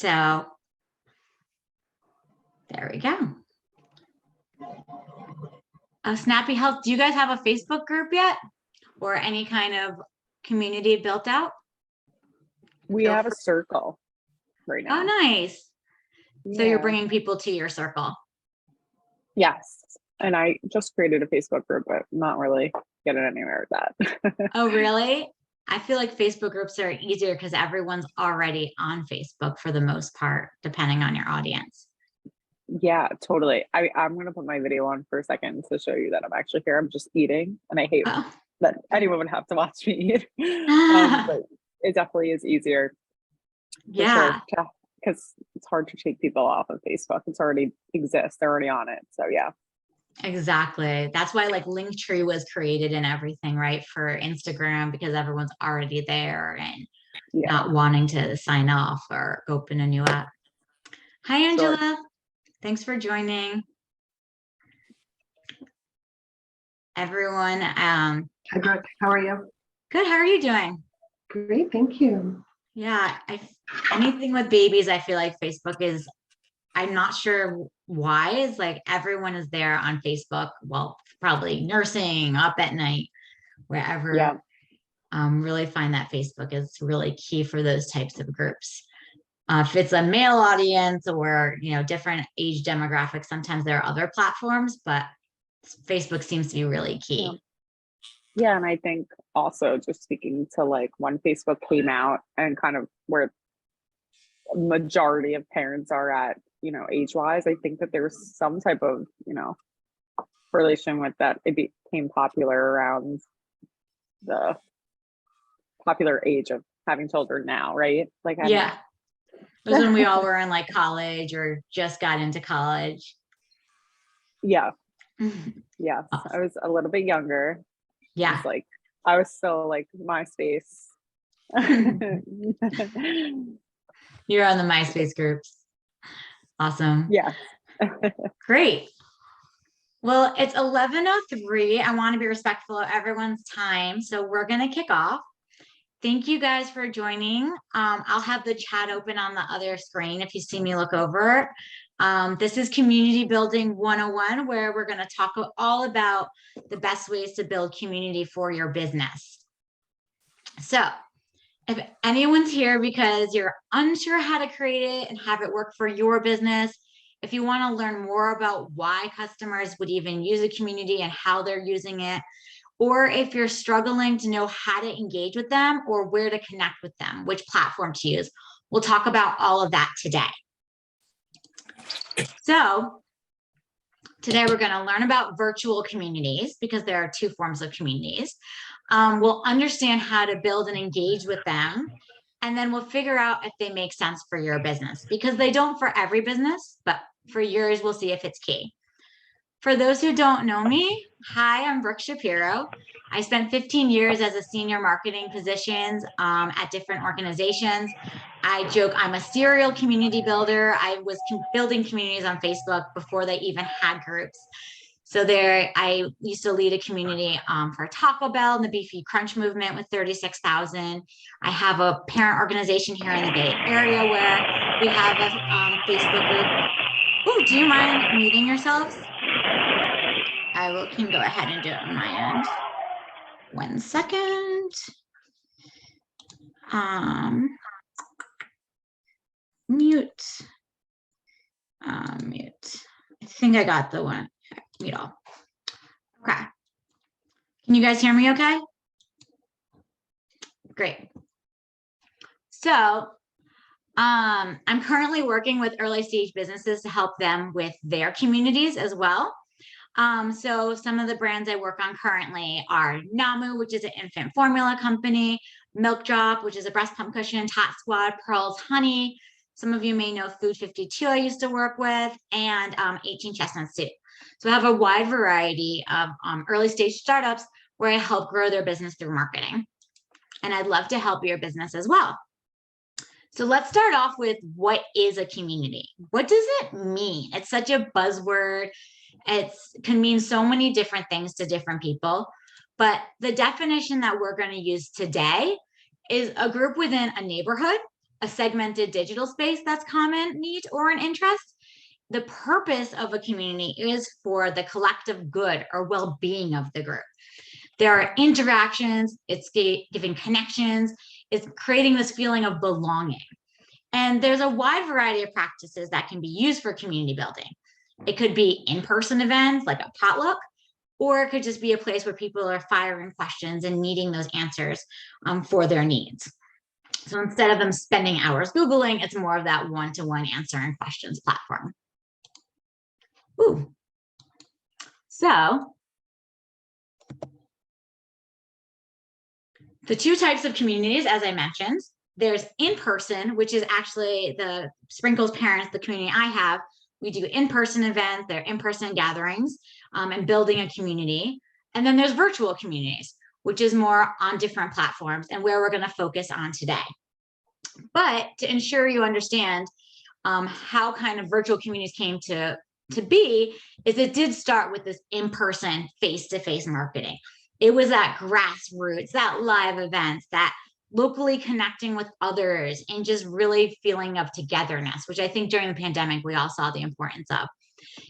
So there we go. Snappy Health, do you guys have a Facebook group yet? Or any kind of community built out? We have a circle right now. Oh, nice. Yeah. So you're bringing people to your circle. Yes. And I just created a Facebook group, but not really getting anywhere with that. Oh, really? I feel like Facebook groups are easier because everyone's already on Facebook for the most part, depending on your audience. Yeah, totally. I'm going to put my video on for a second to show you that I'm actually here. I'm just eating, and I hate that anyone would have to watch me eat. But it definitely is easier. Yeah. Because it's hard to take people off of Facebook. It's already exists. They're already on it. So yeah. Exactly. That's why like Linktree was created and everything, right? For Instagram, because everyone's already there and not wanting to sign off or open a new app. Hi, Angela. Sure. Thanks for joining. Everyone. Hi, Brooke. How are you? Good. How are you doing? Great. Thank you. Yeah. Anything with babies, I feel like Facebook is, I'm not sure why, is like everyone is there on Facebook. Well, probably nursing, up at night, wherever. Yeah. Really find that Facebook is really key for those types of groups. If it's a male audience or, different age demographics, sometimes there are other platforms, but Facebook seems to be really key. Yeah. And I think also just speaking to like when Facebook came out and kind of where majority of parents are at, age-wise, I think that there's some type of, relation with that. It became popular around the popular age of having children now, right? Like, yeah. It was when we all were in like college or just got into college. Yeah. Yes. I was a little bit younger. Yeah. I was still like MySpace. You're on the MySpace groups. Awesome. Yeah. Great. Well, it's 11:03. I want to be respectful of everyone's time. So we're going to kick off. Thank you guys for joining. I'll have the chat open on the other screen if you see me look over. This is Community Building 101, where we're going to talk all about the best ways to build community for your business. So if anyone's here because you're unsure how to create it and have it work for your business, if you want to learn more about why customers would even use a community and how they're using it, or if you're struggling to know how to engage with them or where to connect with them, which platform to use, we'll talk about all of that today. So today we're going to learn about virtual communities because there are two forms of communities. We'll understand how to build and engage with them. And then we'll figure out if they make sense for your business, because they don't for every business, but for yours, we'll see if it's key. For those who don't know me, hi, I'm Brooke Shapiro. I spent 15 years as a senior marketing positions at different organizations. I joke I'm a serial community builder. I was building communities on Facebook before they even had groups. So I used to lead a community for Taco Bell and the Beefy Crunch movement with 36,000. I have a parent organization here in the Bay Area where we have a Facebook group. Oh, do you mind muting yourselves? I can go ahead and do it on my end. 1 second. Mute. Mute. I think I got the one. Mute all. Okay. Can you guys hear me okay? Great. So I'm currently working with early stage businesses to help them with their communities as well. So some of the brands I work on currently are Namu, which is an infant formula company, Milk Drop, which is a breast pump cushion, Tot Squad, Pearls Honey. Some of you may know Food 52 I used to work with, and 18 Chestnut Soup. So I have a wide variety of early stage startups where I help grow their business through marketing. And I'd love to help your business as well. So let's start off with, what is a community? What does it mean? It's such a buzzword. It can mean so many different things to different people. But the definition that we're going to use today is a group within a neighborhood a segmented digital space that's common need or an interest. The purpose of a community is for the collective good or well-being of the group. There are interactions, it's giving connections, it's creating this feeling of belonging. And there's a wide variety of practices that can be used for community building. It could be in-person events like a potluck, or it could just be a place where people are firing questions and needing those answers for their needs. So instead of them spending hours Googling, it's more of that one-to-one answering questions platform. Ooh. So the two types of communities, as I mentioned, there's in-person, which is actually the Sprinkles parents, the community I have. We do in-person events, they're in-person gatherings and building a community. And then there's virtual communities, which is more on different platforms and where we're going to focus on today. But to ensure you understand how kind of virtual communities came to be, is it did start with this in-person, face-to-face marketing. It was that grassroots, that live events, that locally connecting with others and just really feeling of togetherness, which I think during the pandemic, we all saw the importance of.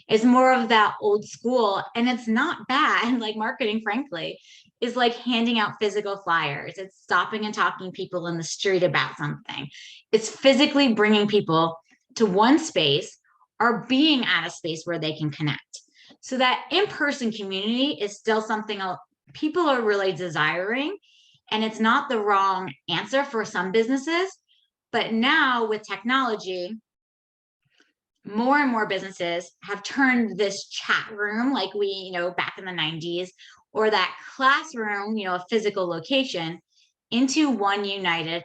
It's more of that old school, and it's not bad, like marketing, frankly, is like handing out physical flyers. It's stopping and talking to people in the street about something. It's physically bringing people to one space or being at a space where they can connect. So that in-person community is still something people are really desiring, and it's not the wrong answer for some businesses. But now with technology, more and more businesses have turned this chat room, like we, back in the 90s, or that classroom, a physical location, into one united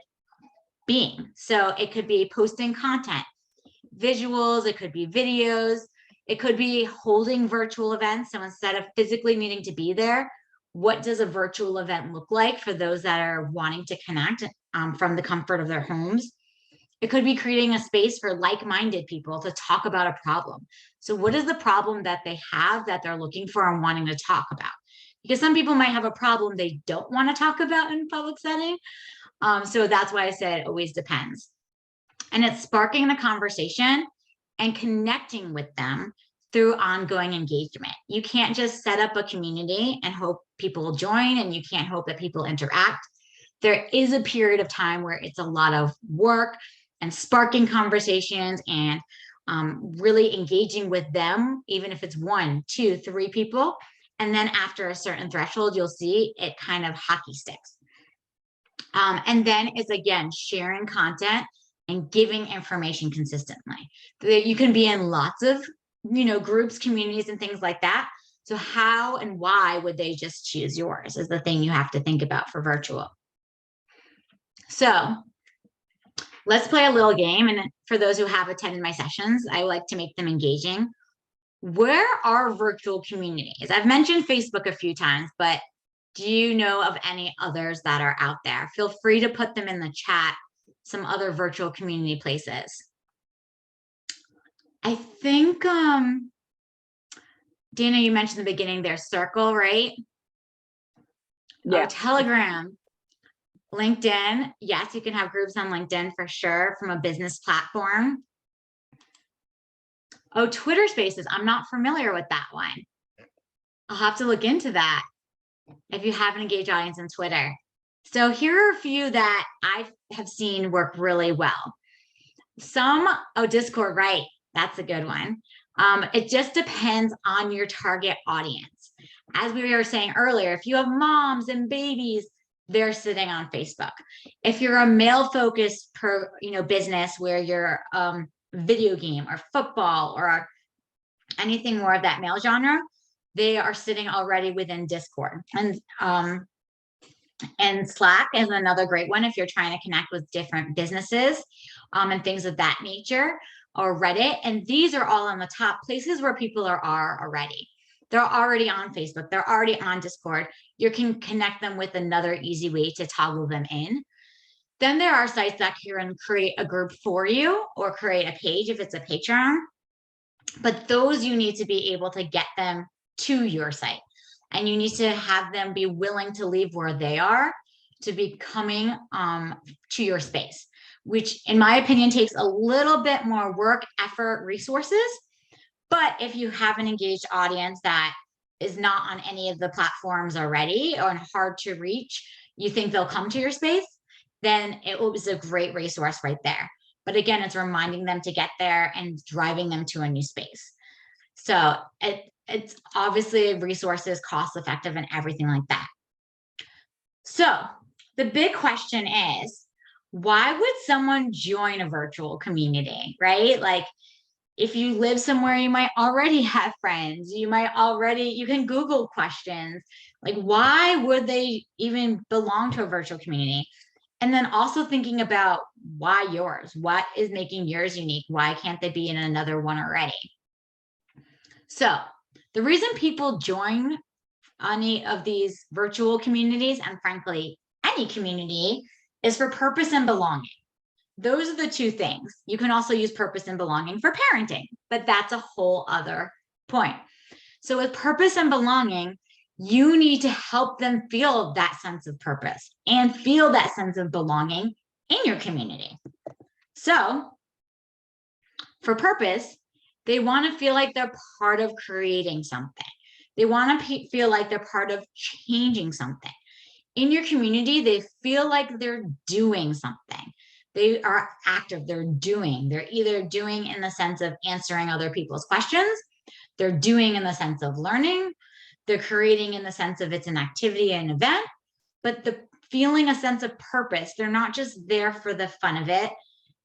being. So it could be posting content, visuals, it could be videos, it could be holding virtual events. So instead of physically needing to be there, what does a virtual event look like for those that are wanting to connect from the comfort of their homes? It could be creating a space for like-minded people to talk about a problem. So what is the problem that they have that they're looking for and wanting to talk about? Because some people might have a problem they don't want to talk about in a public setting. So that's why I said it always depends. And it's sparking the conversation and connecting with them through ongoing engagement. You can't just set up a community and hope people will join, and you can't hope that people interact. There is a period of time where it's a lot of work and sparking conversations and really engaging with them, even if it's 1, 2, 3 people. And then after a certain threshold, you'll see it kind of hockey sticks. And then it's, again, sharing content and giving information consistently. You can be in lots of, groups, communities, and things like that. So how and why would they just choose yours is the thing you have to think about for virtual. So let's play a little game. And for those who have attended my sessions, I like to make them engaging. Where are virtual communities? I've mentioned Facebook a few times, but do you know of any others that are out there? Feel free to put them in the chat, some other virtual community places. I think, Dana, you mentioned in the beginning there's Circle, right? Yeah. Oh, Telegram. LinkedIn. Yes, you can have groups on LinkedIn for sure from a business platform. Oh, Twitter Spaces. I'm not familiar with that one. I'll have to look into that if you have an engaged audience on Twitter. So here are a few that I have seen work really well. Discord, right? That's a good one. It just depends on your target audience. As we were saying earlier, if you have moms and babies, they're sitting on Facebook. If you're a male-focused business where you're video game or football or anything more of that male genre, they are sitting already within Discord. And Slack is another great one if you're trying to connect with different businesses and things of that nature, or Reddit. And these are all on the top places where people are already. They're already on Facebook. They're already on Discord. You can connect them with another easy way to toggle them in. Then there are sites that can create a group for you or create a page if it's a Patreon. But those you need to be able to get them to your site. And you need to have them be willing to leave where they are to be coming to your space, which in my opinion takes a little bit more work, effort, resources. But if you have an engaged audience that is not on any of the platforms already or hard to reach, you think they'll come to your space, then it was a great resource right there. But again, it's reminding them to get there and driving them to a new space. So it's obviously resources, cost effective, and everything like that. So the big question is, why would someone join a virtual community, right? Like, if you live somewhere, you might already have friends. You can Google questions. Like, why would they even belong to a virtual community? And then also thinking about why yours? What is making yours unique? Why can't they be in another one already? So the reason people join any of these virtual communities, and frankly, any community, is for purpose and belonging. Those are the two things. You can also use purpose and belonging for parenting, but that's a whole other point. So with purpose and belonging, you need to help them feel that sense of purpose and feel that sense of belonging in your community. So for purpose, they want to feel like they're part of creating something. They want to feel like they're part of changing something. In your community, they feel like they're doing something. They are active, they're either doing in the sense of answering other people's questions, they're doing in the sense of learning, they're creating in the sense of it's an activity, an event, but the feeling a sense of purpose, they're not just there for the fun of it.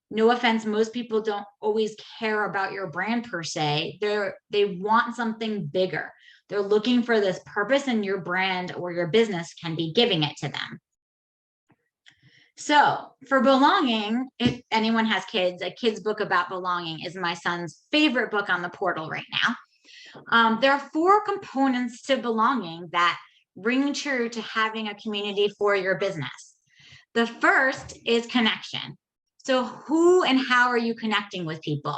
No offense, most people don't always care about your brand per se. They want something bigger. They're looking for this purpose, and your brand or your business can be giving it to them. So for belonging, if anyone has kids, a kid's book about belonging is my son's favorite book on the portal right now. There are 4 components to belonging that ring true to having a community for your business. The first is connection. So who and how are you connecting with people?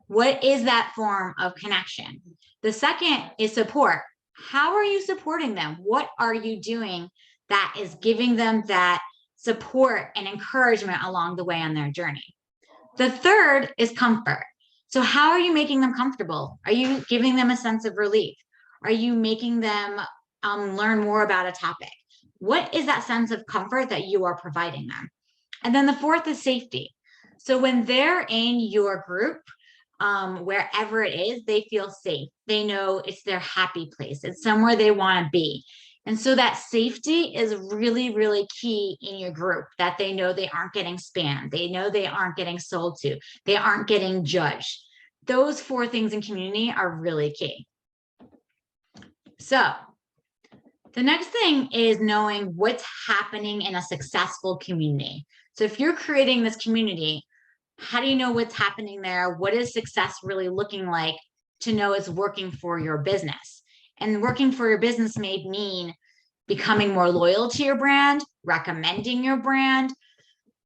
What is that form of connection? The second is support. How are you supporting them? What are you doing that is giving them that support and encouragement along the way on their journey? The third is comfort. So how are you making them comfortable? Are you giving them a sense of relief? Are you making them learn more about a topic? What is that sense of comfort that you are providing them? And then the fourth is safety. So when they're in your group, wherever it is, they feel safe. They know it's their happy place. It's somewhere they want to be. And so that safety is really, really key in your group, that they know they aren't getting spammed. They know they aren't getting sold to. They aren't getting judged. Those 4 things in community are really key. So the next thing is knowing what's happening in a successful community. So if you're creating this community, how do you know what's happening there? What is success really looking like to know it's working for your business? And working for your business may mean becoming more loyal to your brand, recommending your brand.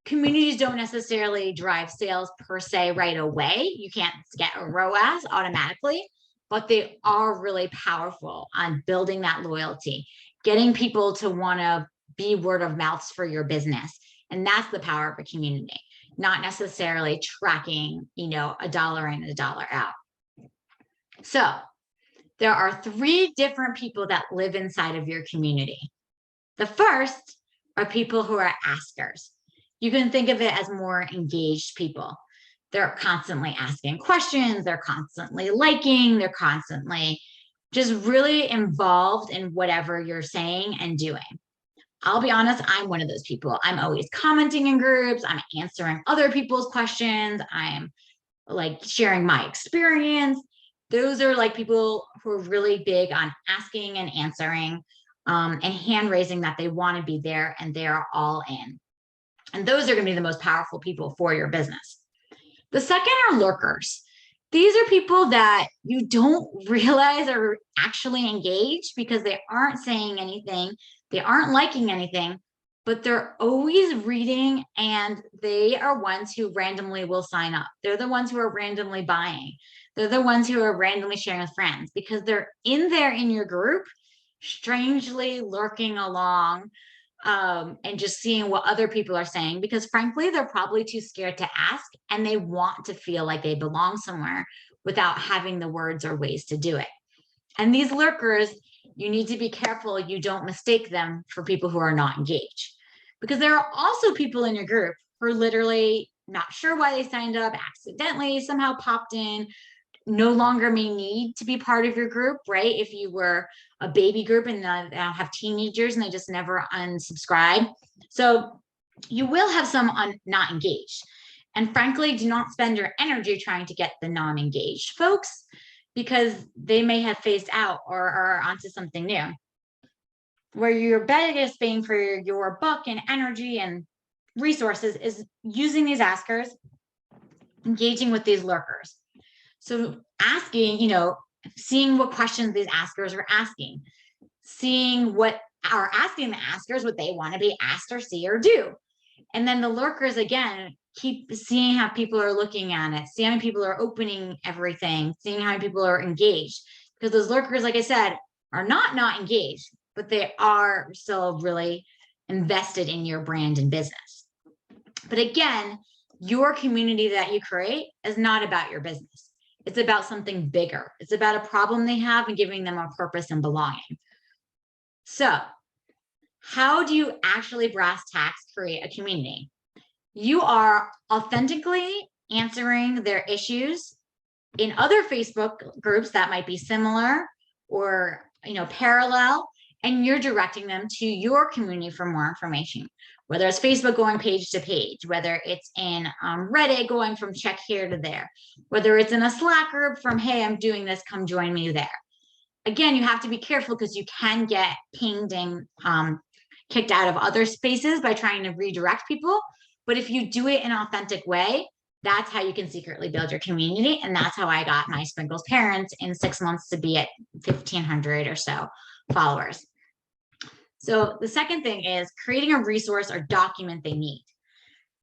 Communities don't necessarily drive sales per se right away. You can't get a ROAS automatically, but they are really powerful on building that loyalty, getting people to want to be word of mouths for your business. And that's the power of a community, not necessarily tracking, $1 in, $1 out. So there are 3 different people that live inside of your community. The first are people who are askers. You can think of it as more engaged people. They're constantly asking questions. They're constantly liking. They're constantly just really involved in whatever you're saying and doing. I'll be honest, I'm one of those people. I'm always commenting in groups. I'm answering other people's questions. I'm like sharing my experience. Those are like people who are really big on asking and answering and hand raising that they want to be there and they're all in. And those are going to be the most powerful people for your business. The second are lurkers. These are people that you don't realize are actually engaged because they aren't saying anything. They aren't liking anything, but they're always reading, and they are ones who randomly will sign up. They're the ones who are randomly buying. They're the ones who are randomly sharing with friends because they're in there in your group, strangely lurking along, and just seeing what other people are saying, because frankly, they're probably too scared to ask and they want to feel like they belong somewhere without having the words or ways to do it. And these lurkers, you need to be careful you don't mistake them for people who are not engaged, because there are also people in your group who are literally not sure why they signed up, accidentally somehow popped in, no longer may need to be part of your group, right? If you were a baby group and now have teenagers and they just never unsubscribe. So you will have some not engaged. And frankly, do not spend your energy trying to get the non-engaged folks, because they may have phased out or are onto something new. Where your biggest bang for your buck and energy and resources is using these askers, engaging with these lurkers. So asking, seeing what questions these askers are asking, seeing what are asking the askers, what they want to be asked or see or do. And then the lurkers, again, keep seeing how people are looking at it, seeing how people are opening everything, seeing how people are engaged. Because those lurkers, like I said, are not engaged, but they are still really invested in your brand and business. But again, your community that you create is not about your business. It's about something bigger. It's about a problem they have and giving them a purpose and belonging. So how do you actually brass tacks create a community? You are authentically answering their issues in other Facebook groups that might be similar or parallel, and you're directing them to your community for more information, whether it's Facebook going page to page, whether it's in Reddit going from check here to there, whether it's in a Slack group from, hey, I'm doing this, come join me there. Again, you have to be careful because you can get pinged and kicked out of other spaces by trying to redirect people. But if you do it in an authentic way, that's how you can secretly build your community. And that's how I got my Sprinkles parents in 6 months to be at 1,500 or so followers. So the second thing is creating a resource or document they need.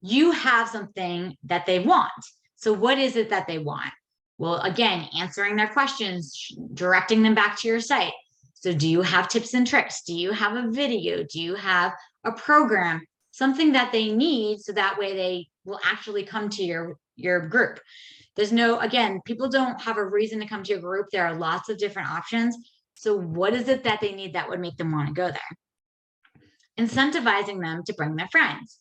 You have something that they want. So what is it that they want? Well, again, answering their questions, directing them back to your site. So do you have tips and tricks? Do you have a video? Do you have a program? Something that they need, so that way they will actually come to your group. There's again, people don't have a reason to come to your group. There are lots of different options. So what is it that they need that would make them want to go there? Incentivizing them to bring their friends.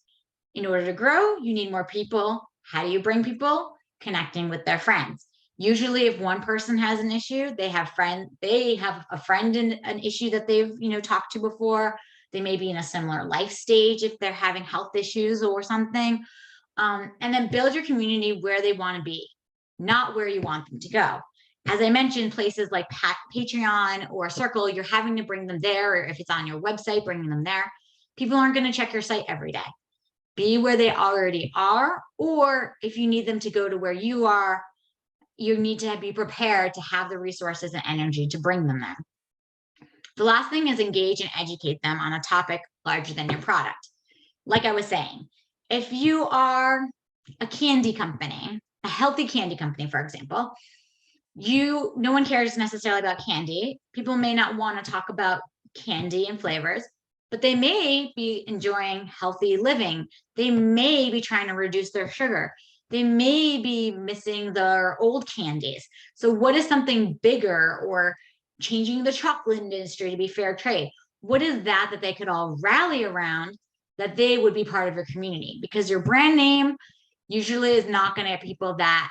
In order to grow, you need more people. How do you bring people? Connecting with their friends. Usually if one person has an issue, they have a friend in an issue that they've, talked to before. They may be in a similar life stage if they're having health issues or something. And then build your community where they want to be, not where you want them to go. As I mentioned, places like Patreon or Circle, you're having to bring them there, or if it's on your website, bringing them there. People aren't going to check your site every day. Be where they already are, or if you need them to go to where you are, you need to be prepared to have the resources and energy to bring them there. The last thing is engage and educate them on a topic larger than your product. Like I was saying, if you are a candy company, a healthy candy company, for example, no one cares necessarily about candy. People may not want to talk about candy and flavors, but they may be enjoying healthy living. They may be trying to reduce their sugar. They may be missing their old candies. So what is something bigger, or changing the chocolate industry to be fair trade? What is that they could all rally around, that they would be part of your community? Because your brand name usually is not going to get people that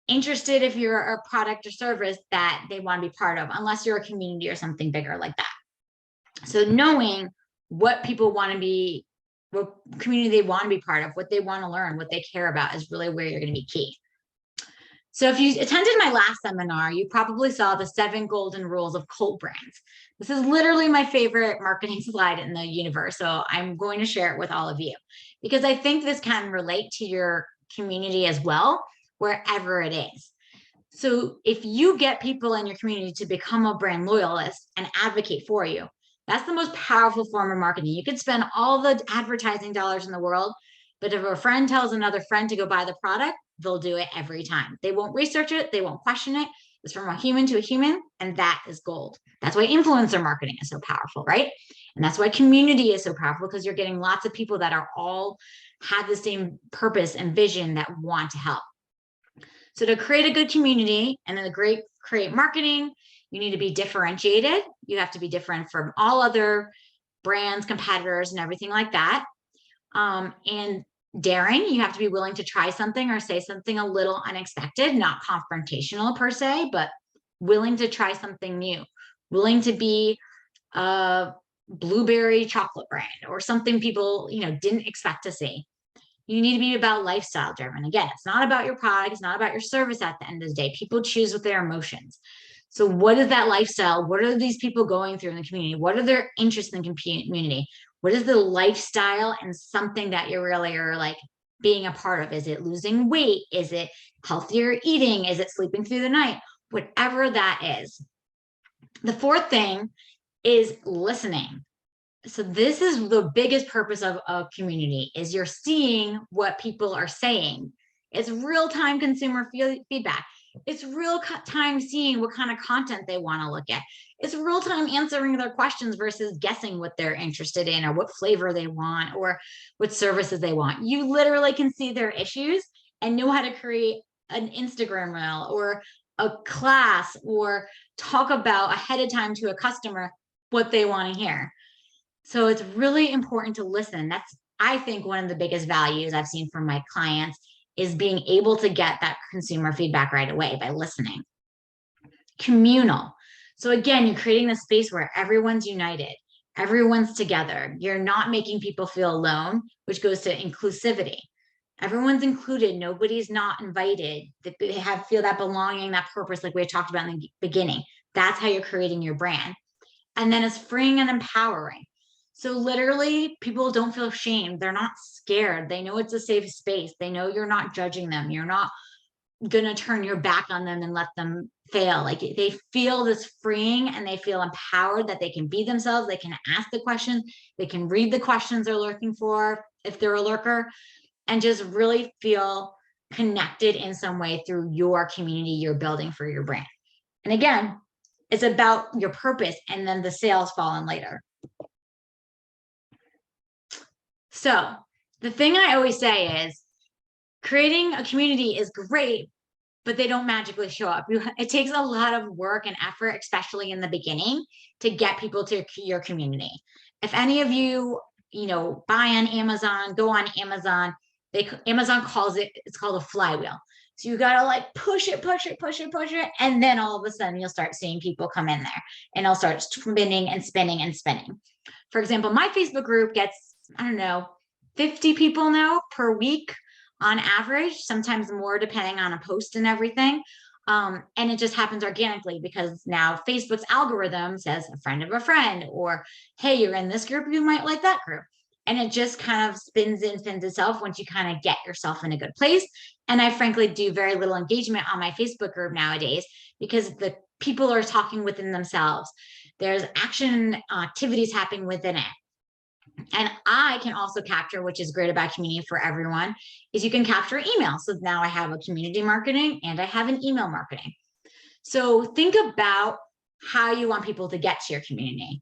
interested if you're a product or service that they want to be part of, unless you're a community or something bigger like that. So knowing what people want to be, what community they want to be part of, what they want to learn, what they care about is really where you're going to be key. So if you attended my last seminar, you probably saw the 7 golden rules of cult brands. This is literally my favorite marketing slide in the universe. So I'm going to share it with all of you, because I think this can relate to your community as well, wherever it is. So if you get people in your community to become a brand loyalist and advocate for you, that's the most powerful form of marketing. You could spend all the advertising dollars in the world, but if a friend tells another friend to go buy the product, they'll do it every time. They won't research it. They won't question it. It's from a human to a human, and that is gold. That's why influencer marketing is so powerful, right? And that's why community is so powerful, because you're getting lots of people that are all have the same purpose and vision that want to help. So to create a good community and then create marketing, you need to be differentiated. You have to be different from all other brands, competitors, and everything like that. And daring, you have to be willing to try something or say something a little unexpected, not confrontational per se, but willing to try something new, willing to be a blueberry chocolate brand or something people, didn't expect to see. You need to be about lifestyle driven. Again, it's not about your product. It's not about your service at the end of the day. People choose with their emotions. So what is that lifestyle? What are these people going through in the community? What are their interests in the community? What is the lifestyle and something that you really are like being a part of? Is it losing weight? Is it healthier eating? Is it sleeping through the night? Whatever that is. The fourth thing is listening. So this is the biggest purpose of a community, is you're seeing what people are saying. It's real-time consumer feedback. It's real-time seeing what kind of content they want to look at. It's real-time answering their questions versus guessing what they're interested in or what flavor they want or what services they want. You literally can see their issues and know how to create an Instagram reel or a class or talk about ahead of time to a customer what they want to hear. So it's really important to listen. That's, I think, one of the biggest values I've seen from my clients is being able to get that consumer feedback right away by listening. Communal. So again, you're creating a space where everyone's united, everyone's together. You're not making people feel alone, which goes to inclusivity. Everyone's included. Nobody's not invited. They feel that belonging, that purpose, like we talked about in the beginning. That's how you're creating your brand. And then it's freeing and empowering. So literally, people don't feel ashamed. They're not scared. They know it's a safe space. They know you're not judging them. You're not going to turn your back on them and let them fail. Like they feel this freeing and they feel empowered that they can be themselves. They can ask the questions. They can read the questions they're looking for if they're a lurker, and just really feel connected in some way through your community you're building for your brand. And again, it's about your purpose, and then the sales fall in later. So the thing I always say is creating a community is great, but they don't magically show up. It takes a lot of work and effort, especially in the beginning, to get people to your community. If any of you, buy on Amazon, go on Amazon, Amazon calls it's called a flywheel. So you got to like push it. And then all of a sudden you'll start seeing people come in there and it'll start spinning and spinning and spinning. For example, my Facebook group gets, 50 people now per week on average, sometimes more depending on a post and everything. And it just happens organically because now Facebook's algorithm says a friend of a friend, or, hey, you're in this group, you might like that group. And it just kind of spins itself once you kind of get yourself in a good place. And I frankly do very little engagement on my Facebook group nowadays because the people are talking within themselves. There's action activities happening within it. And I can also capture, which is great about community for everyone, is you can capture email. So now I have a community marketing and I have an email marketing. So think about how you want people to get to your community.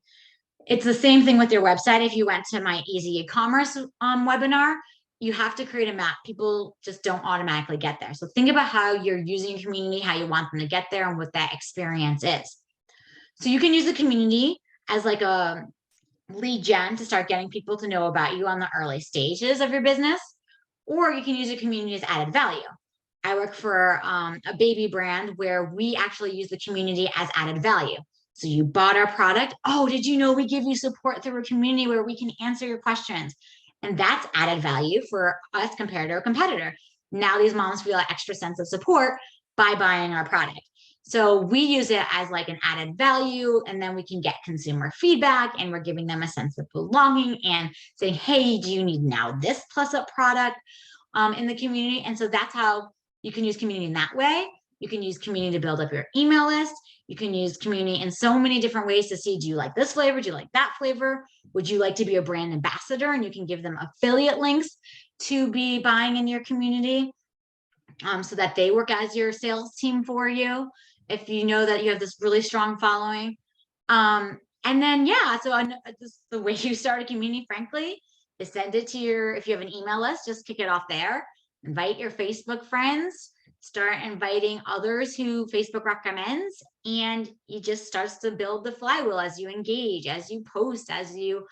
It's the same thing with your website. If you went to my easy e-commerce webinar, you have to create a map. People just don't automatically get there. So think about how you're using your community, how you want them to get there, and what that experience is. So you can use the community as like a lead gen to start getting people to know about you on the early stages of your business, or you can use your community as added value. I work for a baby brand where we actually use the community as added value. So you bought our product. Oh, did you know we give you support through a community where we can answer your questions? And that's added value for us compared to a competitor. Now these moms feel an extra sense of support by buying our product. So we use it as like an added value, and then we can get consumer feedback, and we're giving them a sense of belonging and saying, hey, do you need now this plus up product in the community? And so that's how you can use community in that way. You can use community to build up your email list. You can use community in so many different ways to see, do you like this flavor? Do you like that flavor? Would you like to be a brand ambassador? And you can give them affiliate links to be buying in your community so that they work as your sales team for you. If you know that you have this really strong following. And then, yeah, so this, the way you start a community, frankly, is send it to if you have an email list, just kick it off there. Invite your Facebook friends, start inviting others who Facebook recommends, and it just starts to build the flywheel as you engage, as you post, as you,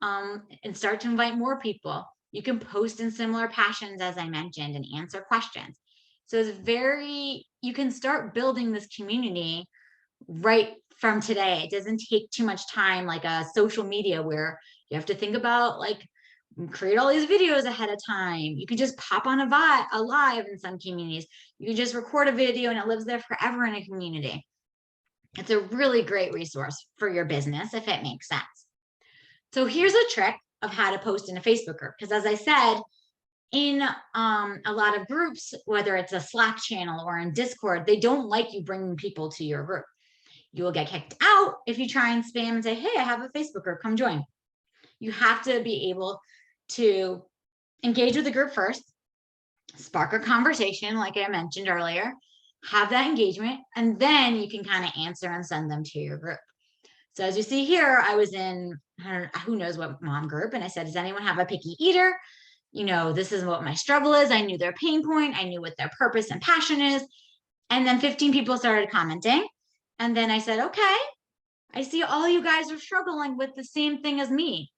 and start to invite more people. You can post in similar passions, as I mentioned, and answer questions. So you can start building this community right from today. It doesn't take too much time like a social media where you have to think about like create all these videos ahead of time. You can just pop on a live in some communities. You can just record a video and it lives there forever in a community. It's a really great resource for your business if it makes sense. So here's a trick of how to post in a Facebook group. Because as I said, in a lot of groups, whether it's a Slack channel or in Discord, they don't like you bringing people to your group. You will get kicked out if you try and spam and say, hey, I have a Facebook group, come join. You have to be able to engage with the group first, spark a conversation, like I mentioned earlier, have that engagement, and then you can kind of answer and send them to your group. So as you see here, I was in, who knows what mom group, and I said, does anyone have a picky eater? You know, this is what my struggle is. I knew their pain point. I knew what their purpose and passion is. And then 15 people started commenting. And then I said, okay, I see all you guys are struggling with the same thing as me.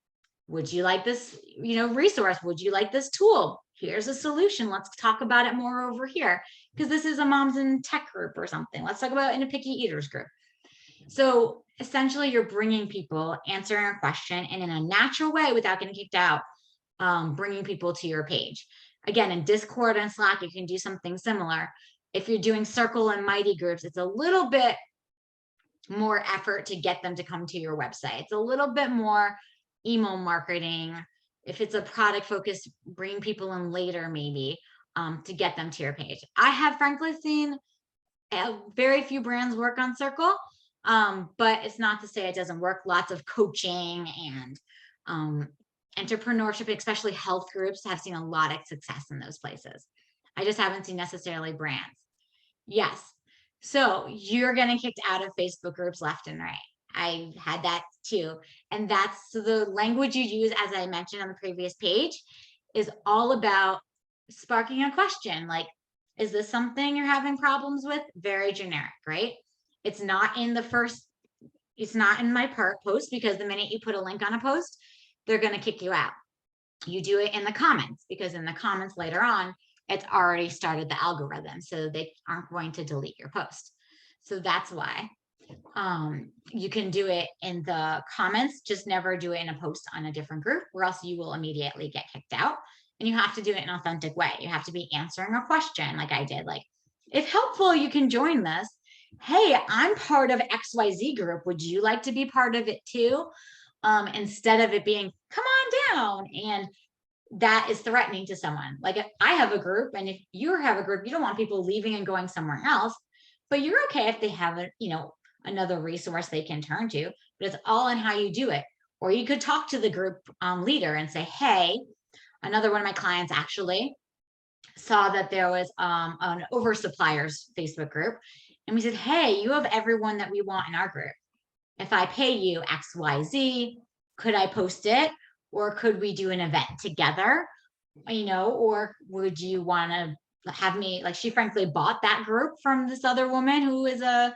Would you like this, resource? Would you like this tool? Here's a solution. Let's talk about it more over here. Because this is a moms in tech group or something. Let's talk about it in a picky eaters group. So essentially you're bringing people, answering a question, and in a natural way without getting kicked out, bringing people to your page. Again, in Discord and Slack, you can do something similar. If you're doing circle and mighty groups, it's a little bit more effort to get them to come to your website. It's a little bit more email marketing. If it's a product focused, bring people in later maybe to get them to your page. I have frankly seen very few brands work on Circle, but it's not to say it doesn't work. Lots of coaching and entrepreneurship, especially health groups, have seen a lot of success in those places. I just haven't seen necessarily brands. Yes. So you're getting kicked out of Facebook groups left and right. I had that too. And that's the language you use, as I mentioned on the previous page, is all about sparking a question. Like, is this something you're having problems with? Very generic, right? It's not in it's not in my post, because the minute you put a link on a post, they're going to kick you out. You do it in the comments, because in the comments later on, it's already started the algorithm, so they aren't going to delete your post. So that's why you can do it in the comments, just never do it in a post on a different group, or else you will immediately get kicked out. And you have to do it in an authentic way. You have to be answering a question like I did, like, if helpful, you can join this. Hey, I'm part of XYZ group. Would you like to be part of it too? Instead of it being, come on down. And that is threatening to someone. Like, if I have a group, and if you have a group, you don't want people leaving and going somewhere else, but you're okay if they have another resource they can turn to, but it's all in how you do it. Or you could talk to the group leader and say, hey, another one of my clients actually saw that there was an oversuppliers Facebook group. And we said, hey, you have everyone that we want in our group. If I pay you XYZ, could I post it? Or could we do an event together? Or would you want to have me, like, she frankly bought that group from this other woman who is a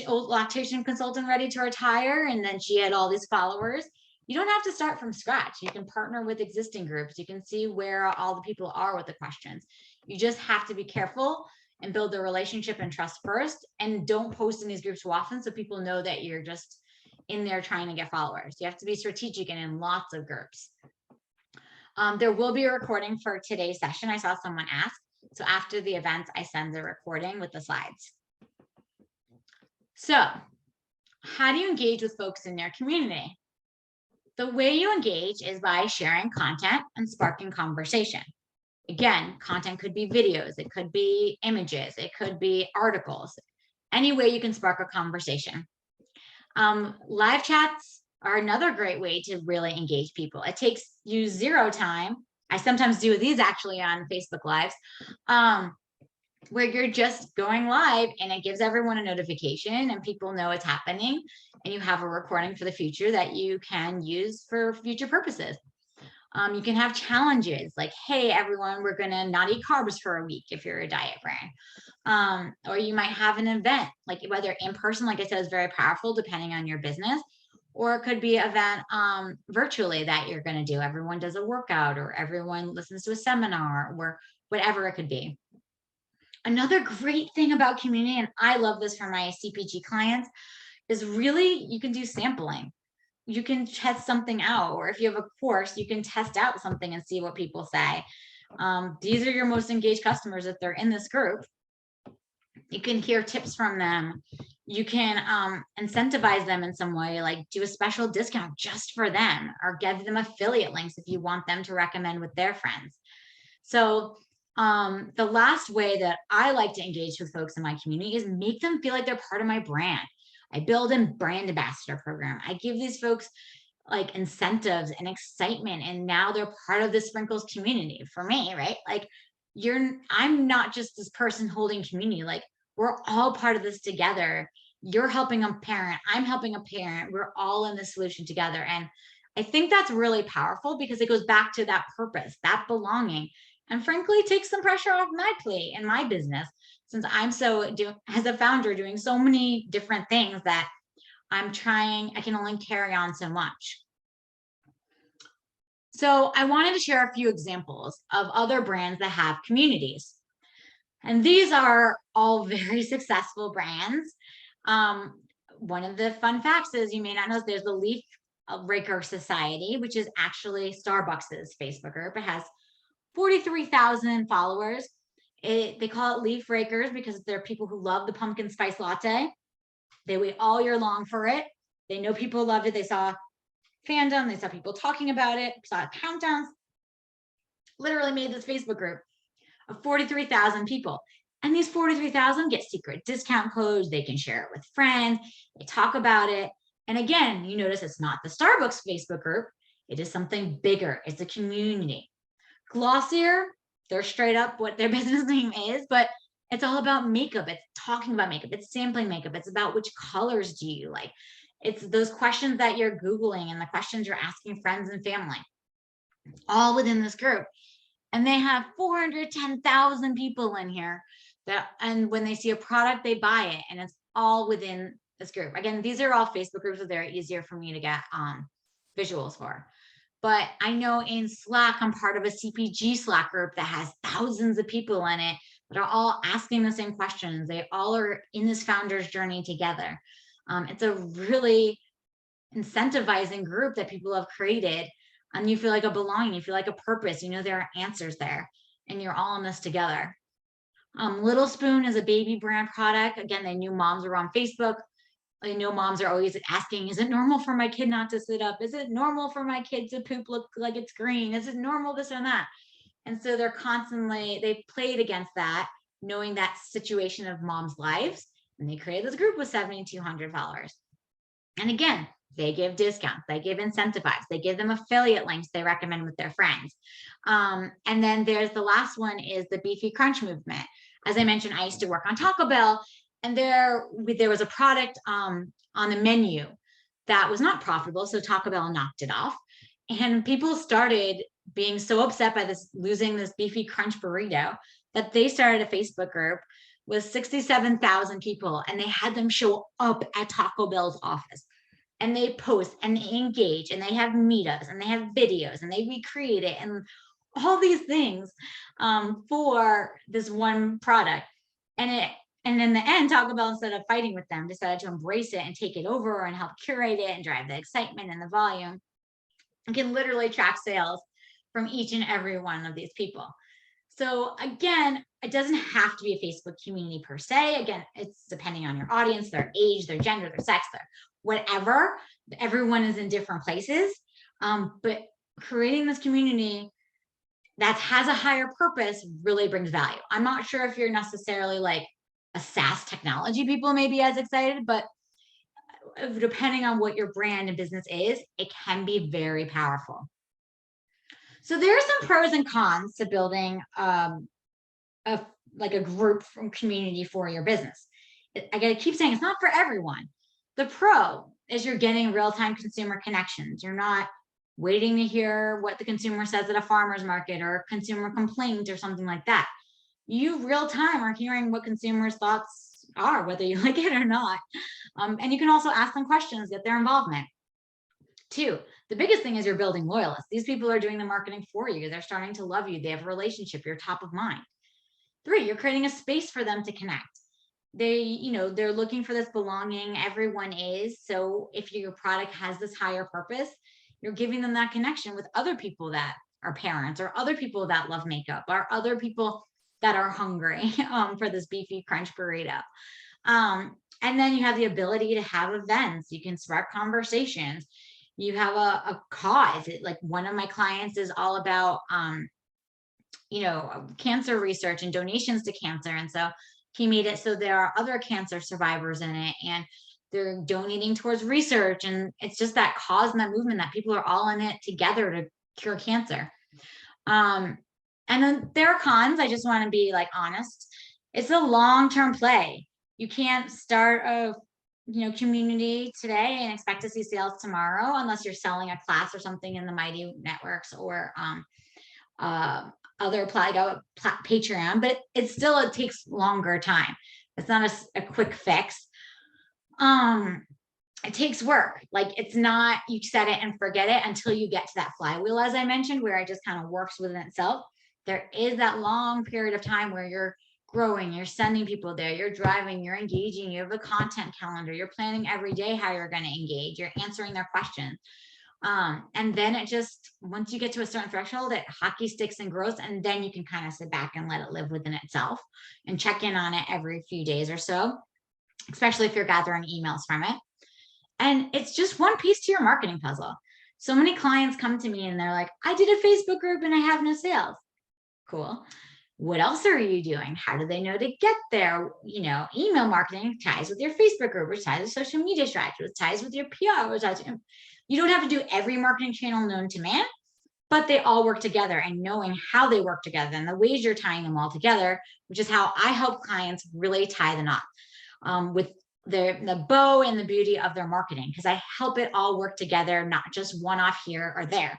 old lactation consultant ready to retire. And then she had all these followers. You don't have to start from scratch. You can partner with existing groups. You can see where all the people are with the questions. You just have to be careful and build the relationship and trust first. And don't post in these groups too often, so people know that you're just in there trying to get followers. You have to be strategic and in lots of groups. There will be a recording for today's session. I saw someone ask. So after the event, I send the recording with the slides. So how do you engage with folks in their community? The way you engage is by sharing content and sparking conversation. Again, content could be videos, it could be images, it could be articles. Any way you can spark a conversation. Live chats are another great way to really engage people. It takes you 0 time. I sometimes do these actually on Facebook Lives. where you're just going live and it gives everyone a notification and people know it's happening, and you have a recording for the future that you can use for future purposes. You can have challenges like, hey, everyone, we're going to not eat carbs for a week if you're a diet brand. Or you might have an event, like whether in person, like I said, is very powerful depending on your business, or it could be an event virtually that you're going to do. Everyone does a workout, or everyone listens to a seminar, or whatever it could be. Another great thing about community, and I love this for my CPG clients, is really you can do sampling. You can test something out, or if you have a course, you can test out something and see what people say. These are your most engaged customers if they're in this group. You can hear tips from them. You can incentivize them in some way, like do a special discount just for them, or give them affiliate links if you want them to recommend with their friends. So the last way that I like to engage with folks in my community is make them feel like they're part of my brand. I build a brand ambassador program. I give these folks like incentives and excitement, and now they're part of the Sprinkles community for me, right? Like I'm not just this person holding community, like we're all part of this together. You're helping a parent, I'm helping a parent, we're all in the solution together. And I think that's really powerful because it goes back to that purpose, that belonging, and frankly takes some pressure off my plate and my business, since I'm as a founder doing so many different things that I can only carry on so much. So I wanted to share a few examples of other brands that have communities. And these are all very successful brands. One of the fun facts is, you may not know, there's the Leaf Raker Society, which is actually Starbucks's Facebook group. It has 43,000 followers. They call it Leaf Rakers because they're people who love the pumpkin spice latte. They wait all year long for it. They know people loved it. They saw fandom. They saw people talking about it. Saw countdowns. Literally made this Facebook group of 43,000 people. And these 43,000 get secret discount codes. They can share it with friends. They talk about it. And again, you notice it's not the Starbucks Facebook group. It is something bigger. It's a community. Glossier, they're straight up what their business name is, but it's all about makeup. It's talking about makeup. It's sampling makeup. It's about which colors do you like. It's those questions that you're Googling and the questions you're asking friends and family, all within this group. And they have 410,000 people in here and when they see a product, they buy it, and it's all within this group. Again, these are all Facebook groups, so they're easier for me to get visuals for. But I know in Slack, I'm part of a CPG Slack group that has thousands of people in it that are all asking the same questions. They all are in this founder's journey together. It's a really incentivizing group that people have created, and you feel like a belonging, you feel like a purpose, you know, there are answers there, and you're all in this together. Little Spoon is a baby brand product. Again, they knew moms were on Facebook. I know moms are always asking, is it normal for my kid not to sit up? Is it normal for my kid to poop look like it's green? Is it normal this and that? And so they played against that, knowing that situation of moms' lives, and they created this group with 7,200 followers. And again, they give discounts, they give incentivize, they give them affiliate links they recommend with their friends. And then there's the last one is the Beefy Crunch movement. As I mentioned, I used to work on Taco Bell, and there was a product on the menu that was not profitable, so Taco Bell knocked it off. And people started being so upset by losing this Beefy Crunch burrito that they started a Facebook group with 67,000 people, and they had them show up at Taco Bell's office. And they post and they engage and they have meetups and they have videos and they recreate it and all these things for this one product. And in the end, Taco Bell, instead of fighting with them, decided to embrace it and take it over and help curate it and drive the excitement and the volume. You can literally track sales from each and every one of these people. So again, it doesn't have to be a Facebook community per se. Again, it's depending on your audience, their age, their gender, their sex, their whatever. Everyone is in different places. But creating this community that has a higher purpose really brings value. I'm not sure if you're necessarily like a SaaS technology people may be as excited, but depending on what your brand and business is, it can be very powerful. So there are some pros and cons to building a like a group from community for your business. I gotta keep saying it's not for everyone. The pro is you're getting real-time consumer connections. You're not waiting to hear what the consumer says at a farmer's market or a consumer complaint or something like that. You real time are hearing what consumers' thoughts are, whether you like it or not. And you can also ask them questions, get their involvement. 2, the biggest thing is you're building loyalists. These people are doing the marketing for you. They're starting to love you. They have a relationship. You're top of mind. 3, you're creating a space for them to connect. They're looking for this belonging. Everyone is. So if your product has this higher purpose, you're giving them that connection with other people that are parents or other people that love makeup or other people that are hungry for this beefy crunch burrito. And then you have the ability to have events. You can spark conversations. You have a cause. Like one of my clients is all about, cancer research and donations to cancer. And so he made it so there are other cancer survivors in it, and they're donating towards research. And it's just that cause and that movement that people are all in it together to cure cancer. And then there are cons. I just want to be like honest. It's a long-term play. You can't start a community today and expect to see sales tomorrow unless you're selling a class or something in the Mighty Networks or other Patreon, but it takes longer time. It's not a quick fix. It takes work. Like it's not you set it and forget it until you get to that flywheel, as I mentioned, where it just kind of works within itself. There is that long period of time where you're growing, you're sending people there, you're driving, you're engaging, you have a content calendar, you're planning every day how you're going to engage, you're answering their questions. And then it just, once you get to a certain threshold, it hockey sticks and grows, and then you can kind of sit back and let it live within itself and check in on it every few days or so, especially if you're gathering emails from it. And it's just one piece to your marketing puzzle. So many clients come to me and they're like, I did a Facebook group and I have no sales. Cool. What else are you doing? How do they know to get there? Email marketing ties with your Facebook group, which ties with social media strategy, which ties with your PR, which ties. You don't have to do every marketing channel known to man, but they all work together, and knowing how they work together and the ways you're tying them all together, which is how I help clients really tie the knot with the bow and the beauty of their marketing, because I help it all work together, not just one off here or there.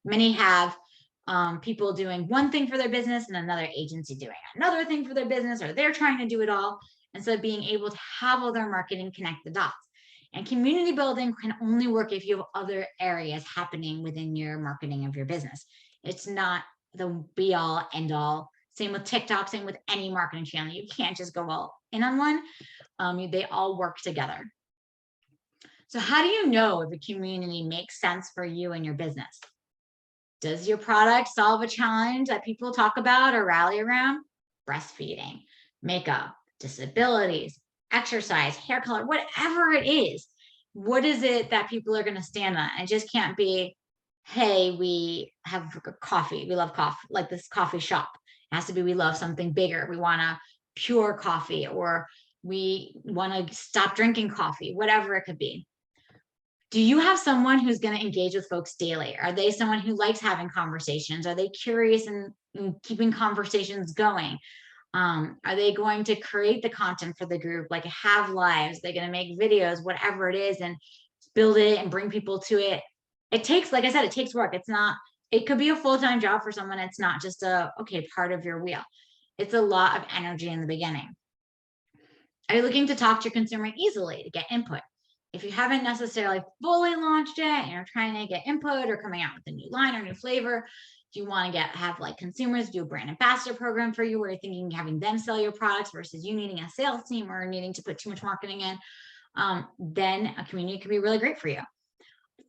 Many have people doing one thing for their business and another agency doing another thing for their business, or they're trying to do it all. And so being able to have all their marketing connect the dots. And community building can only work if you have other areas happening within your marketing of your business. It's not the be all end all. Same with TikTok, same with any marketing channel. You can't just go all in on one. They all work together. So how do you know if a community makes sense for you and your business? Does your product solve a challenge that people talk about or rally around? Breastfeeding, makeup, disabilities, exercise, hair color, whatever it is. What is it that people are going to stand on? It just can't be, hey, we have coffee. We love coffee, like this coffee shop. It has to be, we love something bigger. We want a pure coffee, or we want to stop drinking coffee, whatever it could be. Do you have someone who's going to engage with folks daily? Are they someone who likes having conversations? Are they curious and keeping conversations going? Are they going to create the content for the group, like have lives? They're going to make videos, whatever it is, and build it and bring people to it. It takes, like I said, it takes work. It could be a full-time job for someone. It's not just part of your wheel. It's a lot of energy in the beginning. Are you looking to talk to your consumer easily to get input? If you haven't necessarily fully launched it and you're trying to get input or coming out with a new line or new flavor, do you want to have like consumers do a brand ambassador program for you, where you're thinking having them sell your products versus you needing a sales team or needing to put too much marketing in, then a community could be really great for you.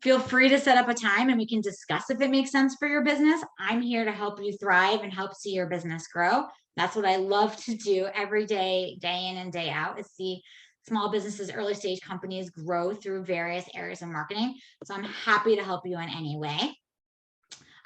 Feel free to set up a time and we can discuss if it makes sense for your business. I'm here to help you thrive and help see your business grow. That's what I love to do every day, day in and day out, is see small businesses, early stage companies grow through various areas of marketing. So I'm happy to help you in any way.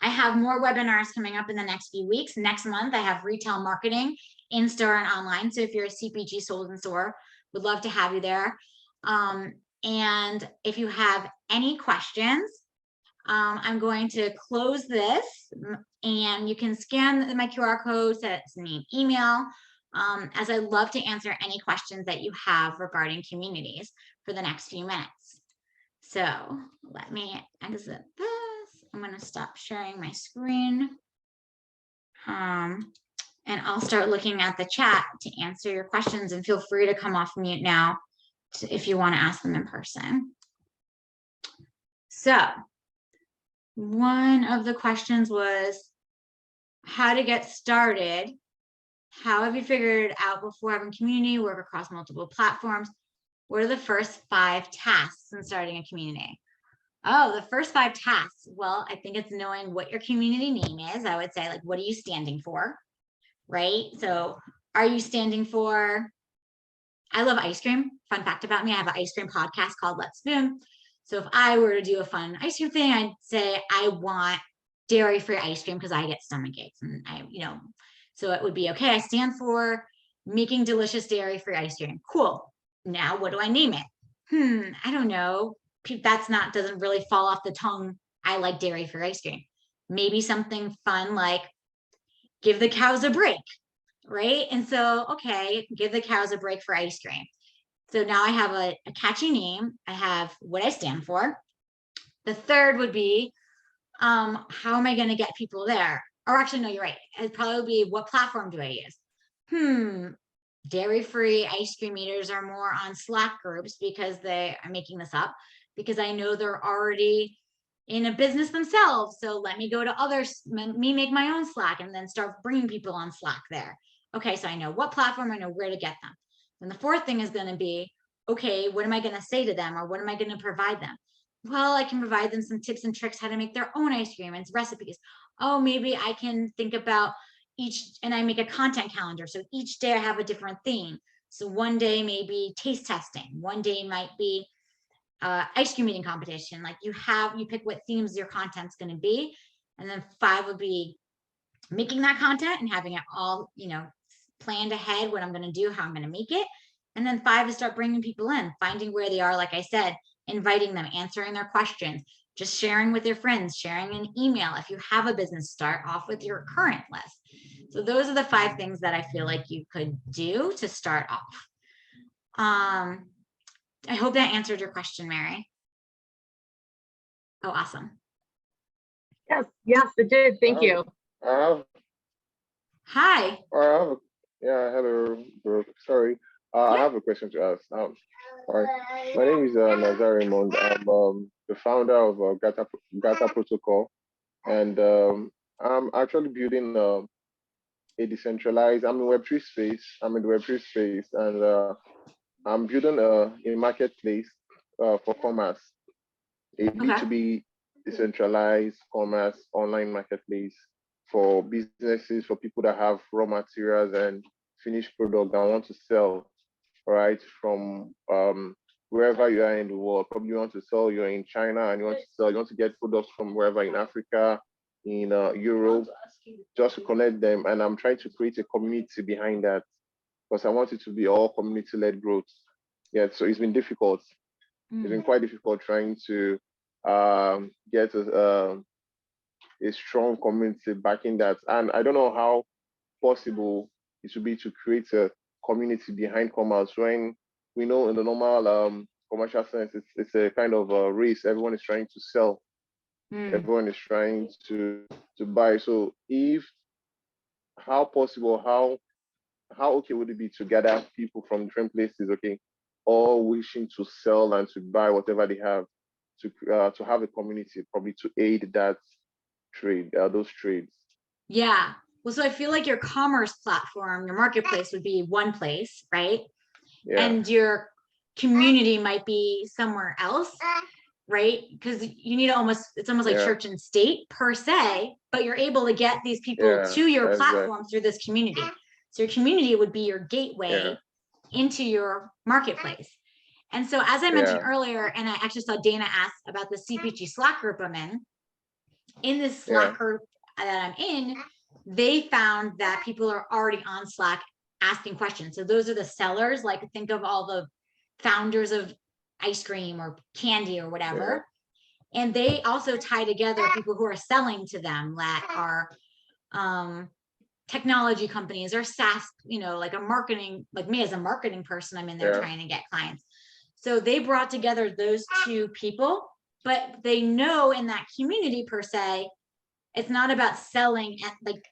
I have more webinars coming up in the next few weeks. Next month, I have retail marketing in store and online. So if you're a CPG sold in store, would love to have you there. And if you have any questions, I'm going to close this, and you can scan my QR code, send me an email, as I love to answer any questions that you have regarding communities for the next few minutes. So let me exit this. I'm going to stop sharing my screen. And I'll start looking at the chat to answer your questions, and feel free to come off mute now if you want to ask them in person. So one of the questions was how to get started. How have you figured it out before having community work across multiple platforms? What are the first 5 tasks in starting a community? Oh, the first 5 tasks. Well, I think it's knowing what your community name is. I would say, like, what are you standing for? Right? So are you standing for, I love ice cream. Fun fact about me, I have an ice cream podcast called Let's Spoon. So if I were to do a fun ice cream thing, I'd say I want dairy-free ice cream because I get stomach aches, and so it would be, okay, I stand for making delicious dairy-free ice cream. Cool. Now what do I name it? I don't know. Doesn't really fall off the tongue. I like dairy-free ice cream. Maybe something fun like give the cows a break, right? And so, okay, give the cows a break for ice cream. So now I have a catchy name. I have what I stand for. The third would be, how am I going to get people there? Or actually, no, you're right. It'd probably be, what platform do I use? Dairy-free ice cream eaters are more on Slack groups because I'm making this up, because I know they're already in a business themselves. So let me go to others, me make my own Slack, and then start bringing people on Slack there. Okay, so I know what platform, I know where to get them. And the fourth thing is going to be, okay, what am I going to say to them, or what am I going to provide them? Well, I can provide them some tips and tricks how to make their own ice cream and recipes. Oh, maybe I can think about and I make a content calendar. So each day I have a different theme. So one day maybe taste testing. One day might be ice cream eating competition. Like you pick what themes your content's going to be. And then 5 would be making that content and having it all, planned ahead, what I'm going to do, how I'm going to make it. And then 5 is start bringing people in, finding where they are. Like I said, inviting them, answering their questions, just sharing with your friends, sharing an email. If you have a business, start off with your current list. So those are the 5 things that I feel like you could do to start off. I hope that answered your question, Mary. Oh, awesome. Yes, it did. Thank you. Hi. Hello, Brooke. Sorry, I have a question to ask. All right, my name is Nazar Raymond. I'm the founder of Gata Protocol, and I'm actually building a decentralized. I'm in Web3 space. I'm in the Web3 space, and I'm building a marketplace for commerce, a B2B decentralized commerce online marketplace for businesses, for people that have raw materials and finished product that want to sell, right, from wherever you are in the world. Probably you want to sell, you're in China and you want to get products from wherever in Africa, in Europe, just to connect them. And I'm trying to create a community behind that, because I want it to be all community-led growth. Yeah, so it's been difficult. It's been quite difficult trying to get a strong community backing that. And I don't know how possible it would be to create a community behind commerce when we know in the normal commercial sense, it's a kind of a race. Everyone is trying to sell. Everyone is trying to buy. So how okay would it be to gather people from different places, okay, all wishing to sell and to buy whatever they have, to have a community, probably to aid that trade, those trades. Yeah. Well, so I feel like your commerce platform, your marketplace would be one place, right? Yeah. And your community might be somewhere else, right? Because you need it's almost like church and state per se, but you're able to get these people to your platform through this community. So your community would be your gateway into your marketplace. And so as I mentioned earlier, and I actually saw Dana ask about the CPG Slack group I'm in this Slack group that I'm in, they found that people are already on Slack asking questions. So those are the sellers, like think of all the founders of ice cream or candy or whatever. And they also tie together people who are selling to them that are technology companies or SaaS, like a marketing, like me as a marketing person, I'm in there Yeah. trying to get clients. So they brought together those two people, but they know in that community per se, it's not about selling at like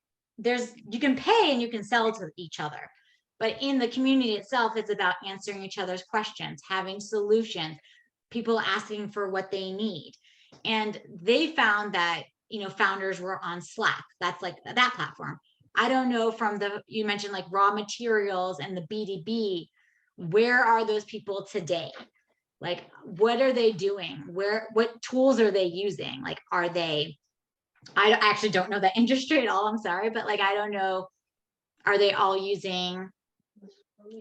you can pay and you can sell to each other. But in the community itself, it's about answering each other's questions, having solutions, people asking for what they need. And they found that, founders were on Slack. That's like that platform. I don't know you mentioned like raw materials and the B2B, where are those people today? Like, what are they doing? What tools are they using? Like, I actually don't know the industry at all. I'm sorry, but like, I don't know. Are they all using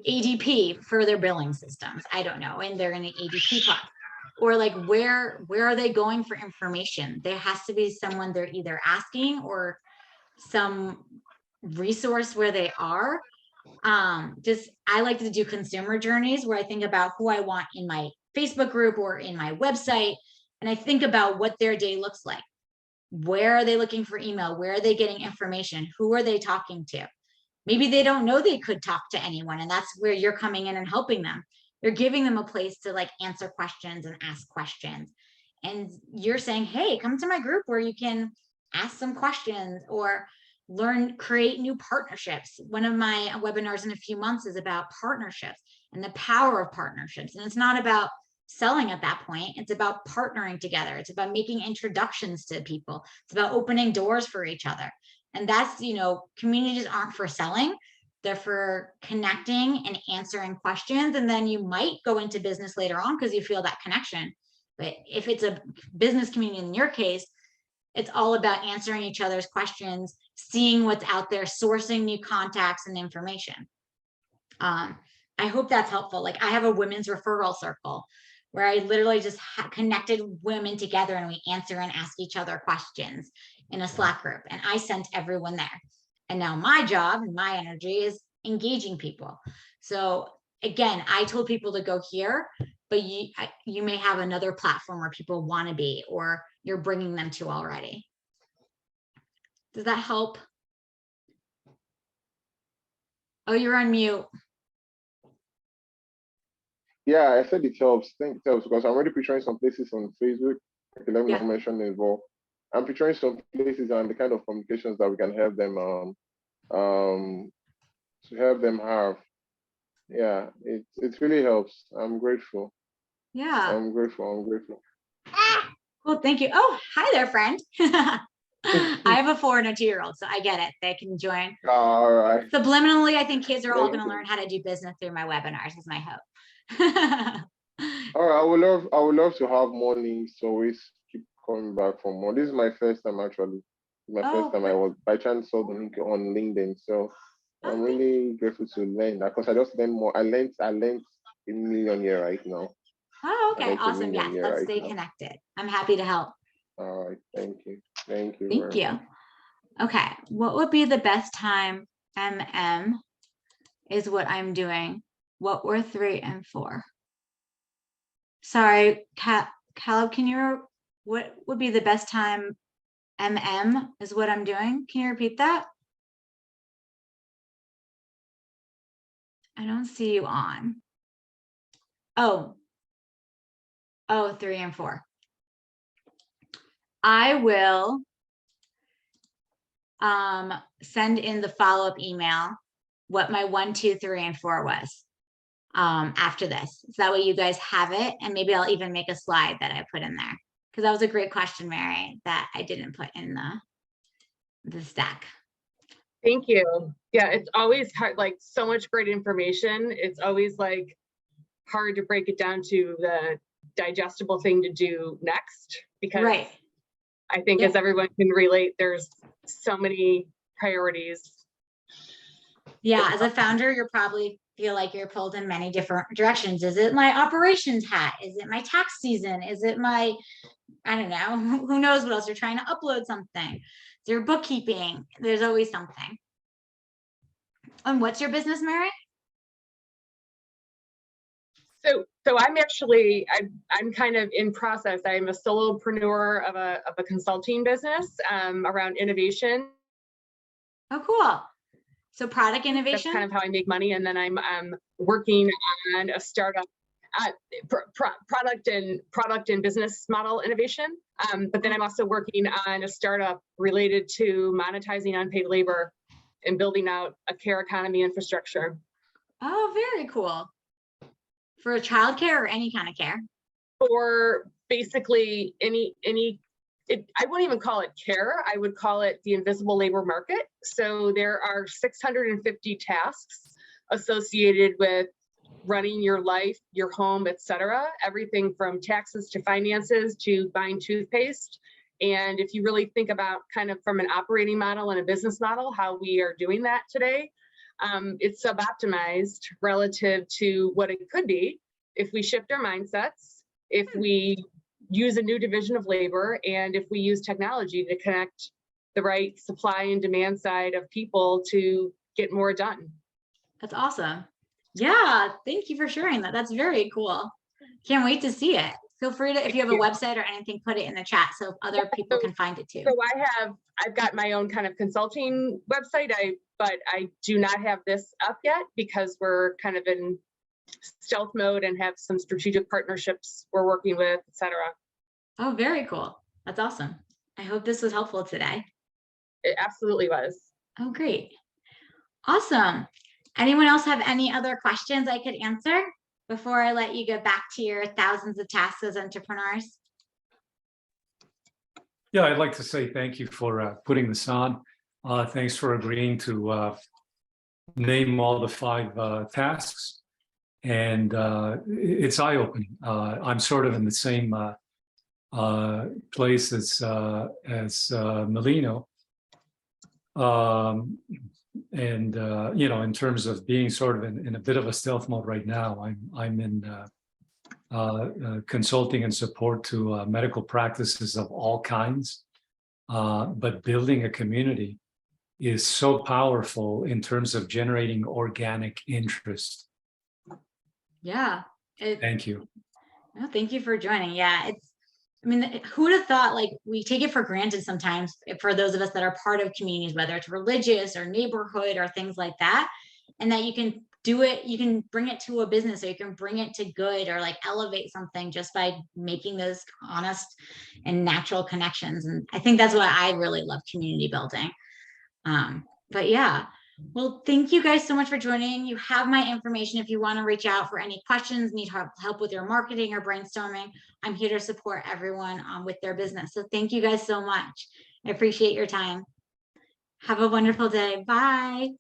ADP for their billing systems? I don't know. And they're in the ADP class. Or like, where are they going for information? There has to be someone they're either asking or some resource where they are. I like to do consumer journeys where I think about who I want in my Facebook group or in my website. And I think about what their day looks like. Where are they looking for email? Where are they getting information? Who are they talking to? Maybe they don't know they could talk to anyone, and that's where you're coming in and helping them. You're giving them a place to like answer questions and ask questions. And you're saying, hey, come to my group where you can ask some questions or create new partnerships. One of my webinars in a few months is about partnerships and the power of partnerships. And it's not about selling at that point. It's about partnering together. It's about making introductions to people. It's about opening doors for each other. And that's, communities aren't for selling. They're for connecting and answering questions. And then you might go into business later on because you feel that connection. But if it's a business community in your case, it's all about answering each other's questions, seeing what's out there, sourcing new contacts and information. I hope that's helpful. Like, I have a women's referral circle where I literally just connected women together and we answer and ask each other questions in a Slack group. And I sent everyone there. And now my job and my energy is engaging people. So again, I told people to go here, but you may have another platform where people want to be, or you're bringing them to already. Does that help? Oh, you're on mute. Yeah, I said it helps. I think it helps because I'm already picturing some places on Facebook. I can let me Yeah. not mention involved. I'm picturing some places and the kind of communications that we can help them to help them have. Yeah, it really helps. I'm grateful. Yeah. I'm grateful. Cool. Thank you. Oh, hi there, friend. I have a 4 and a 2-year-old, so I get it. They can join. All right. Subliminally, I think kids are all Thank going to you. learn how to do business through my webinars, is my hope. All right. I would love to have more links to always keep coming back for more. This is my first time actually. My first time I was by chance saw the link on LinkedIn. So I'm really grateful to learn that because I just learned more. I learned a million here right now. Oh, okay. Awesome. Yes. Here Let's right stay now. connected. I'm happy to help. All right. Thank you. Thank you. Thank very you. much. Okay. What would be the best time? Is what I'm doing. What were 3 and 4? Sorry, Caleb, what would be the best time? Is what I'm doing. Can you repeat that? I don't see you on. Oh, 3 and 4. I will send in the follow-up email what my 1, 2, 3, and 4 was after this. So that way you guys have it, and maybe I'll even make a slide that I put in there, because that was a great question, Mary, that I didn't put in the stack. Thank you. Yeah, it's always hard, like so much great information. It's always like hard to break it down to the digestible thing to do next, because Right. I think as everyone can relate, there's so many priorities. Yeah, as a founder, you probably feel like you're pulled in many different directions. Is it my operations hat? Is it my tax season? Is it my, I don't know, who knows what else? You're trying to upload something. Is there bookkeeping? There's always something. And what's your business, Mary? So I'm actually, I'm kind of in process. I'm a solopreneur of a consulting business around innovation. Oh, cool. So product That's innovation? kind of how I make money. And then I'm working on a startup product and business model innovation. But then I'm also working on a startup related to monetizing unpaid labor and building out a care economy infrastructure. Oh, very cool. For childcare or any kind of care? For basically I wouldn't even call it care. I would call it the invisible labor market. So there are 650 tasks associated with running your life, your home, etc. Everything from taxes to finances to buying toothpaste. And if you really think about kind of from an operating model and a business model, how we are doing that today, it's sub-optimized relative to what it could be if we shift our mindsets, if we use a new division of labor, and if we use technology to connect the right supply and demand side of people to get more done. That's awesome. Yeah, thank you for sharing that. That's very cool. Can't wait to see it. Feel free to, if you have a website or anything, put it in the chat so other people can find it too. So I've got my own kind of consulting website, but I do not have this up yet because we're kind of in stealth mode and have some strategic partnerships we're working with, etc. Oh, very cool. That's awesome. I hope this was helpful today. It absolutely was. Oh, great. Awesome. Anyone else have any other questions I could answer before I let you get back to your thousands of tasks as entrepreneurs? Yeah, I'd like to say thank you for putting this on. Thanks for agreeing to name all the 5 tasks. And it's eye-opening. I'm sort of in the same place as Melino. And in terms of being sort of in a bit of a stealth mode right now, I'm in consulting and support to medical practices of all kinds. But building a community is so powerful in terms of generating organic interest. Yeah. Thank you. No, thank you for joining. Yeah, I mean, who would have thought, like, we take it for granted sometimes for those of us that are part of communities, whether it's religious or neighborhood or things like that, and that you can do it, you can bring it to a business, or you can bring it to good or like elevate something just by making those honest and natural connections. And I think that's why I really love community building. But yeah, well, thank you guys so much for joining. You have my information if you want to reach out for any questions, need help with your marketing or brainstorming. I'm here to support everyone with their business. So thank you guys so much. I appreciate your time. Have a wonderful day. Bye.